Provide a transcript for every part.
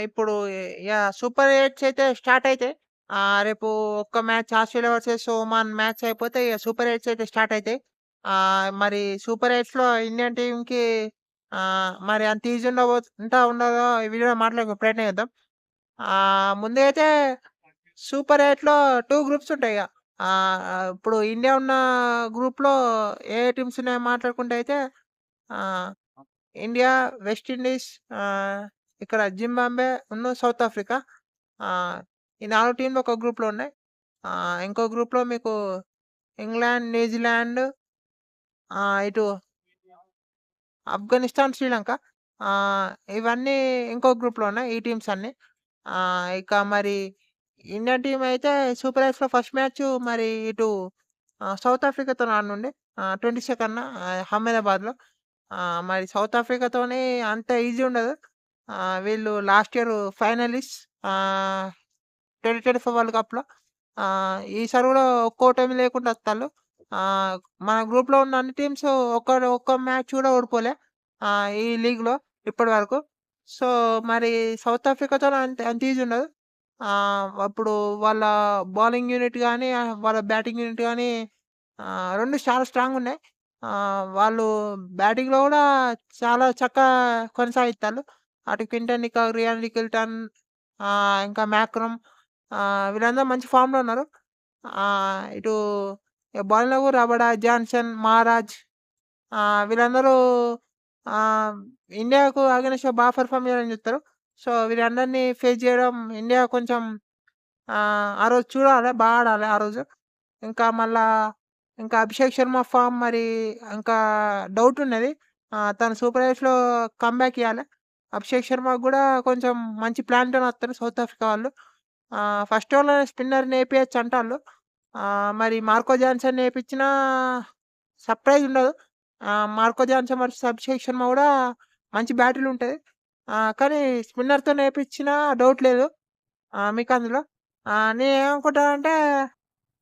ఇప్పుడు super eights అయితే start అయితాయి. రేపు ఒక్క match Australia versus Oman match అయిపోతే ఇగ సూపర్ ఎయిట్స్ అయితే స్టార్ట్ అయితాయి. మరి సూపర్ ఎయిట్స్‌లో ఇండియన్ టీమ్‌కి మరి అంత ఈజీ ఉండదో ఈ వీడియోలో మాట్లాడే ప్రయత్నం చేద్దాం. ముందుగా అయితే సూపర్ ఎయిట్‌లో 2 గ్రూప్స్ ఉంటాయిగ. ఇప్పుడు ఇండియా ఉన్న గ్రూప్‌లో ఏ టీమ్స్ ఉన్నాయో మాట్లాడుకుంటే అయితే ఆహ్, ఇండియా, వెస్ట్ ఇండీస్, ఇక్కడ జింబాబ్వే సౌత్ ఆఫ్రికా. ఆహ్, ఈ 4 టీమ్‌లు ఒక గ్రూప్‌లో ఉన్నాయి. ఇంకో గ్రూప్‌లో మీకు ఇంగ్లాండ్, న్యూజిలాండ్, ఇటు ఆఫ్ఘనిస్తాన్, శ్రీలంక. ఆహ్, ఇవన్నీ ఇంకో గ్రూప్‌లో ఉన్నాయి. ఈ టీమ్స్ అన్నీ. ఇక మరి ఇండియన్ టీమ్ అయితే సూపర్ ఎయిట్స్‌లో ఫస్ట్ మ్యాచ్ మరి ఇటు సౌత్ ఆఫ్రికాతోని ఆడనుండే. 22 అహ్మదాబాద్‌లో. మరి సౌత్ ఆఫ్రికాతోని అంత ఈజీ ఉండదు. వీళ్ళు లాస్ట్ ఇయర్ ఫైనలిస్ట్. ఆహ్, 2024 వరల్డ్ కప్‌లో. ఈసారి గూడా ఒక్క ఓటమి లేకుండా వత్తాళ్ళు. ఆహ్, మన గ్రూప్‌లో ఉన్న అన్ని టీమ్స్ ఒక్క మ్యాచ్ కూడా ఓడిపోలే. ఈ లీగ్‌లో ఇప్పటి వరకు. సో, మరి సౌత్ ఆఫ్రికాతోని అంత ఈజీ ఉండదు. అప్పుడు వాళ్ళ బౌలింగ్ యూనిట్ గాని, వాళ్ళ బ్యాటింగ్ యూనిట్ గాని 2 చాలా స్ట్రాంగున్నాయి. వాళ్ళు బ్యాటింగ్‌లో గూడా చాలా చక్కగా కొనసాగిత్తాళ్ళు. అటు క్వింటన్ డికాక్, రియాన్ లిటిల్‌టన్, ఇంకా మ్యాక్రమ్, వీళ్ళందరూ మంచి ఫామ్‌లో ఉన్నారు. ఇటు బౌలింగ్‌లో గూడా రబాడా, జాన్సన్, మహారాజ్, వీళ్ళందరూ ఆహ్, ఇండియాకు అగైన్స్ట్‌గా పెర్ఫార్మ్ చేయాలని చూత్తరు. సో, వీళ్ళందరిని ఫేస్ చేయడం ఇండియా కొంచెం ఆ రోజు చూడాలె. ఆడాలె ఆ రోజు. ఇంకా మళ్ళా ఇంకా అభిషేక్ శర్మ ఫార్మ్ మరి ఇంకా డౌటున్నది. తను సూపర్ ఎయిట్స్‌లో కమ్‌బ్యాక్ ఇయ్యాలె. అభిషేక్ శర్మకి గూడా కొంచెం మంచి ప్లాన్‌తోని వత్తరు సౌత్ ఆఫ్రికా వాళ్ళు. ఫస్ట్ ఓవర్‌లోనే స్పిన్నర్‌ని ఏపియొచ్చు అంటాళ్ళు. మరి మార్కో జాన్సన్‌ని ఏపిచ్చినా సర్ప్రైజ్ ఉండదు. Marco Jansen versus Abhishek Sharma గూడా మంచి బ్యాటిలుంటది. కానీ స్పిన్నర్‌తోని ఏపిచ్చినా డౌట్ లేదు మీకందులో. నేనేమనుకుంటానంటే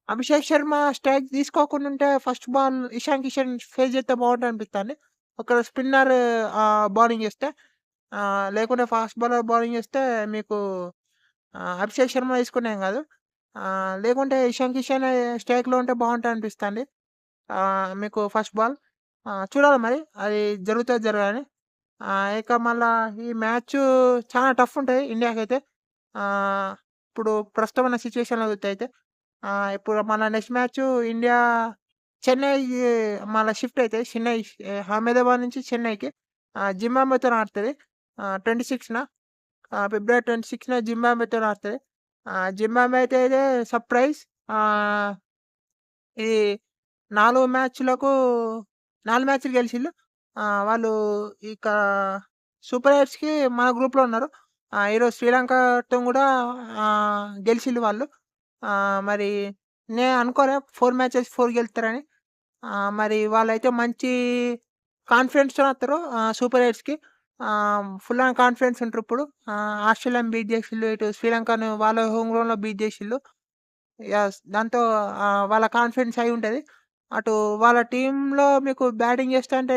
అభిషేక్ శర్మ స్ట్రైక్ తీసుకోకుండుంటే first ball Ishan Kishan face చేస్తే బావుంటదనిపిత్తాంది. ఒకవేళ స్పిన్నర్ బౌలింగ్ చేస్తే. లేకుంటే ఫాస్ట్ బౌలర్ బౌలింగ్ చేస్తే మీకు అభిషేక్ శర్మ తీసుకున్నా ఏం గాదు. లేకుంటే ఇషాన్ కిషన్ స్ట్రైక్‌లో ఉంటే బావుంటదనిపిస్తాంది. మీకు ఫస్ట్ బాల్. చూడాలి మరి అది జరుగుతదో జరగదని. ఇక మళ్ళా ఈ మ్యాచు చాలా టఫ్ ఉంటది ఇండియాకైతే. ఆహ్, ఇప్పుడు ప్రస్తుతం ఉన్న సిట్యుయేషన్‌లో చూస్తే అయితే. ఇప్పుడు మన నెక్స్ట్ మ్యాచు ఇండియా చెన్నైకి మళ్ళా షిఫ్ట్ అయితది. అహ్మదాబాద్ నుంచి చెన్నైకి. జింబాబ్వేతోని ఆడుతది. 26న ఫిబ్రవరి 26న జింబాబ్వేతోని ఆడుతది. జింబాబ్వే అయితే సర్ప్రైజ్. ఆహ్, ఇది 4 మ్యాచ్‌లకు 4 మ్యాచ్‌లు గెలిచిల్లు. వాళ్ళు ఇక సూపర్ ఎయిట్స్‌కి మన గ్రూప్‌లో ఉన్నారు. ఈరోజు శ్రీలంకతోని గూడా గెలిచిల్లు వాళ్ళు. మరి నేను అనుకోలే 4 మ్యాచెస్ 4 గెలుస్తారని. మరి వాళ్ళైతే మంచి కాన్ఫిడెన్స్‌తోని వత్తరు సూపర్ ఎయిట్స్‌కి. ఫుల్ ఆన్ కాన్ఫిడెన్స్ ఉంటరిప్పుడు. ఆస్ట్రేలియాని బీట్ జేసిల్లు. ఇటు శ్రీలంకను వాళ్ళ హోమ్ గ్రౌండ్‌లో బీట్ జేసిల్లు. దాంతో వాళ్ళ కాన్ఫిడెన్స్ హై ఉంటది. అటు వాళ్ళ టీమ్‌లో మీకు బ్యాటింగ్ చేస్తంటే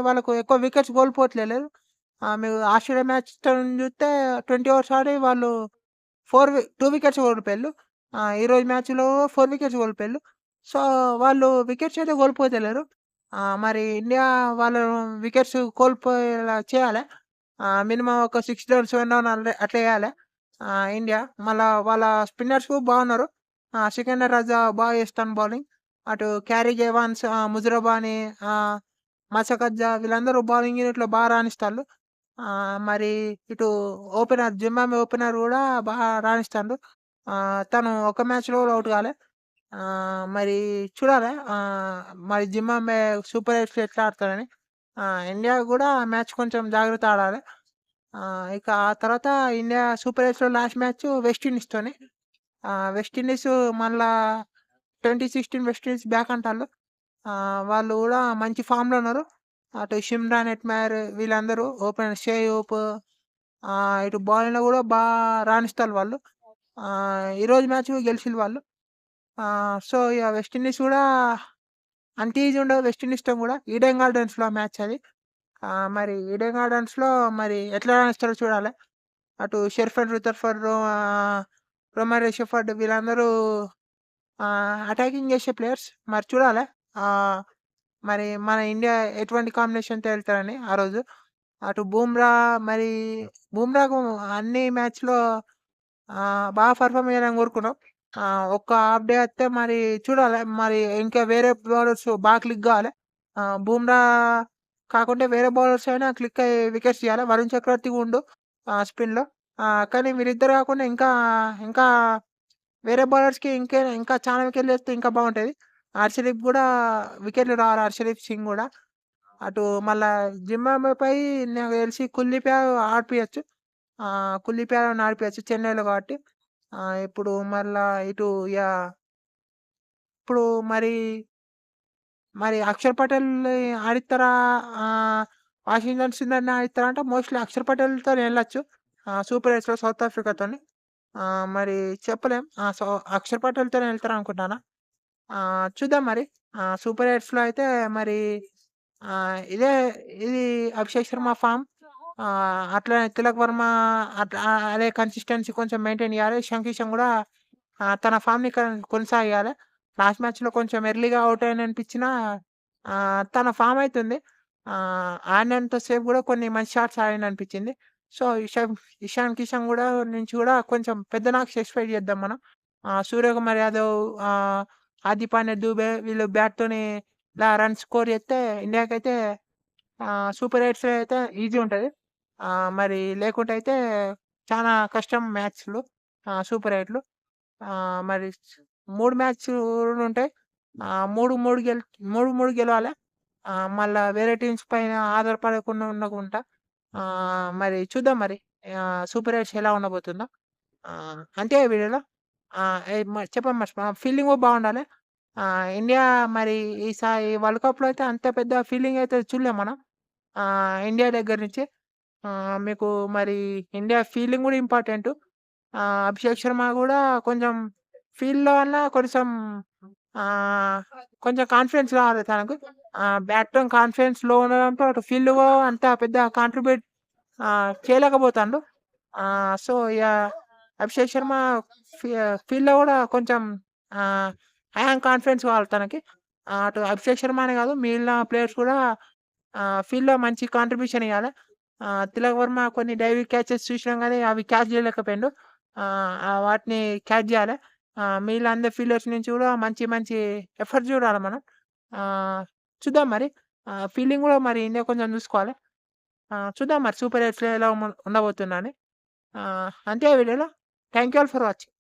వాళ్ళకు ఎక్కువ వికెట్స్ కోల్పోవట్లేదు. మీరు ఆస్ట్రేలియా మ్యాచ్‌తోని చూస్తే 20 ఓవర్స్ ఆడి వాళ్ళు 2 వికెట్స్ కోల్పోయిల్లు. ఈరోజు మ్యాచ్‌లో 4 వికెట్స్ కోల్పోయిల్లు. సో, వాళ్ళు వికెట్స్ అయితే కోల్పోతలేరు. మరి ఇండియా వాళ్ళను వికెట్స్ కోల్పోయేలా చేయాలె. మినిమమ్ ఒక 6 డౌన్, 7 డౌన్ అట్లా చేయాలె ఇండియా. మళ్ళా వాళ్ళ స్పిన్నర్స్ బాగున్నారు. సికందర్ రజా బాగా చేస్తాండు బౌలింగ్. అటు క్యారీ జేవాన్స్, ముజరబాని, ఆహ్, మసకజ్జా వీళ్ళందరూ బౌలింగ్ యూనిట్‌లో రాణిస్తాండ్రు. మరి ఇటు జింబాబ్వే ఓపెనర్ గూడా రాణిస్తాండు. తను ఒక మ్యాచ్‌లో గూడా ఔట్ కాలే. మరి చూడాలే. మరి జింబాబ్వే సూపర్ ఎయిట్స్‌లో ఎట్లా ఆడతారని. ఇండియా గూడా ఆ మ్యాచ్ కొంచెం జాగ్రత్తగా ఆడాలే. ఇక ఆ తర్వాత ఇండియా సూపర్ ఎయిట్స్‌లో లాస్ట్ మ్యాచ్ వెస్ట్ ఇండీస్‌తోని. వెస్ట్ ఇండీస్ మళ్ళా 2016 వెస్ట్ ఇండీస్ బ్యాక్ అంటాళ్ళు. వాళ్ళు గూడా మంచి ఫామ్‌లో ఉన్నారు. అటు షిమ్రాన్ హెట్మాయర్ వీళ్ళందరూ ఓపెనర్ షేయ్ హోప్, ఇటు బౌలింగ్‌లో గూడా రాణిస్తాళ్ళు వాళ్ళు. ఈరోజు మ్యాచ్ గెలిచిల్లు వాళ్ళు. సో, ఇగ వెస్ట్ ఇండీస్ గూడా అంత ఈజీ ఉండదు వెస్ట్ ఇండీస్‌తోని గూడా. ఈడెన్ గార్డెన్స్‌లో మ్యాచ్ అది. మరి ఈడెన్ గార్డెన్స్‌లో మరి ఎట్లా రాణిస్తారో చూడాలే. అటు షెర్ఫర్డ్, రుదర్ఫర్డ్, రొమారియో షెఫర్డ్ వీళ్ళందరూ అటాకింగ్ చేసే ప్లేయర్స్. మరి చూడాలా. ఆహ్, మరి మన ఇండియా ఎటువంటి కాంబినేషన్‌తో ఎళ్తారని ఆ రోజు. అటు బూమ్రా మరి బూమ్రాకు అన్ని మ్యాచ్‌లో బాగా పెర్ఫార్మ్ చేయాలని కోరుకున్నాం. ఒక్క హాఫ్ డే వస్తే మరి చూడాలి. మరి ఇంకా వేరే బౌలర్స్ బాగా క్లిక్ కావాలి. బూమ్రా కాకుంటే వేరే బౌలర్స్ అయినా క్లిక్ అయ్యి వికెట్స్ తీయాలి. వరుణ్ చక్రవర్తి ఉండు స్పిన్‌లో. కానీ వీళ్ళిద్దరు కాకుండా ఇంకా వేరే బౌలర్స్‌కి ఇంకా చాలా వికెట్‌లు తెస్తే ఇంకా బాగుంటది. హర్షదీప్ గూడా వికెట్‌లు రావాలి. హర్షదీప్ సింగ్ గూడా. అటు మళ్ళా జింబాబ్వేపై నాకు తెలిసి కుల్దీప్ యాదవ్ ఆడిపియచ్చు. కుల్దీప్ యాదవ్‌ని ఆడిపియచ్చు చెన్నైలో కాబట్టి. ఇప్పుడు మళ్ళా ఇటు ఇప్పుడు మరి, మరి అక్షర్ పటేల్ ఆడిత్తరా? ఆహ్, వాషింగ్టన్ సుందర్‌ని ఆడిత్తరా అంటే మోస్ట్‌లీ అక్షర్ పటేల్‌తోని ఎళ్ళొచ్చు. సూపర్ ఎయిట్స్‌లో సౌత్ ఆఫ్రికాతోని. మరి చెప్పలేం. అక్షర్ పటేల్‌తోనే ఎళ్తారనుకుంటానా. చూద్దాం మరి. సూపర్ ఎయిట్స్‌లో అయితే మరి ఆహ్, ఇదే ఇది అభిషేక్ శర్మ ఫార్మ్. అట్లనే తిలక్ వర్మ అదే కన్సిస్టెన్సీ కొంచెం మెయింటైన్ చేయాలి. ఇషాన్ కిషన్ గూడా తన ఫార్మ్‌ని కొనసాగియాలి. లాస్ట్ మ్యాచ్‌లో కొంచెం ఎర్లీగా ఔట్ అనిపించినా తన ఫార్మ్ అయితుంది. ఆడినంత సేపు గూడా కొన్ని మంచి షాట్స్ ఆడిండనిపించింది. సో, ఇషాన్ కిషన్ గూడా నుంచి గూడా కొంచెం పెద్ద నాక్స్ ఎక్స్‌పెక్ట్ చేద్దాం మనం. సూర్యకుమార్ యాదవ్, హార్దిక్ పాండ్యా, దూబే వీళ్ళు బ్యాట్‌తోని ఇలా రన్స్ స్కోర్ చేస్తే ఇండియాకైతే సూపర్ ఎయిట్స్‌లో అయితే ఈజీ ఉంటది. మరి లేకుంటే అయితే చానా కష్టం మ్యాచ్‌లు. సూపర్ ఎయిట్‌లు. మరి 3 మ్యాచ్‌లుంటాయి. 3, 3 3, 3 గెలవాలే. మళ్ళా వేరే టీమ్స్ పైన ఆధారపడకుండా ఉండకుంటా. మరి చూద్దాం మరి. సూపర్ ఎయిట్స్ ఎలా ఉండబోతుందో. అంతే వీడియోలో. చెప్పడం మర్చిపోయాను. ఫీల్డింగ్ గూడా బాగుండాలి. ఇండియా మరి ఈసారి వరల్డ్ కప్‌లో అయితే అంత పెద్ద ఫీల్డింగ్ అయితే చూడలేం మనం. ఇండియా దగ్గర నుంచి. మీకు మరి ఇండియా ఫీల్డింగ్ గూడా ఇంపార్టెంటు. అభిషేక్ శర్మ గూడా కొంచెం ఫీల్డ్‌లో అన్నా ఆహ్, కొంచెం కాన్ఫిడెన్స్ రావాలి తనకు. బ్యాట్‌లో కాన్ఫిడెన్స్ లో ఉండడంతో అటు ఫీల్డ్‌లో అంత పెద్ద కాంట్రిబ్యూట్ చేయలేకపోతాండు. సో, అభిషేక్ శర్మ ఫీ ఫీల్డ్‌లో గూడా కొంచెం ఆహ్, కాన్ఫిడెన్స్ కావాలి తనకి. అటు అభిషేక్ శర్మ అనే గాదు మిగిలిన ప్లేయర్స్ కూడా ఫీల్డ్‌లో మంచి కాంట్రిబ్యూషన్ ఇయ్యాలె. తిలక్ వర్మ కొన్ని డైవింగ్ క్యాచెస్ చూసినాం గానీ అవి క్యాచ్ జేయలేకపోయిండు. వాటిని క్యాచ్ జేయాలె. మిగిలిన అందరి ఫీల్డర్స్ నుంచి గూడా మంచి ఎఫర్ట్ జూడాలి మనం. ఆహ్, చూద్దాం మరి. ఫీల్డింగ్ గూడా మరి ఇండియా కొంచెం జూసుకోవాలి. చూద్దాం మరి సూపర్ ఎయిట్స్‌లో ఎలా ఉండబోతుందని. అంతే ఈ వీడియోలో. Thank you all for watching.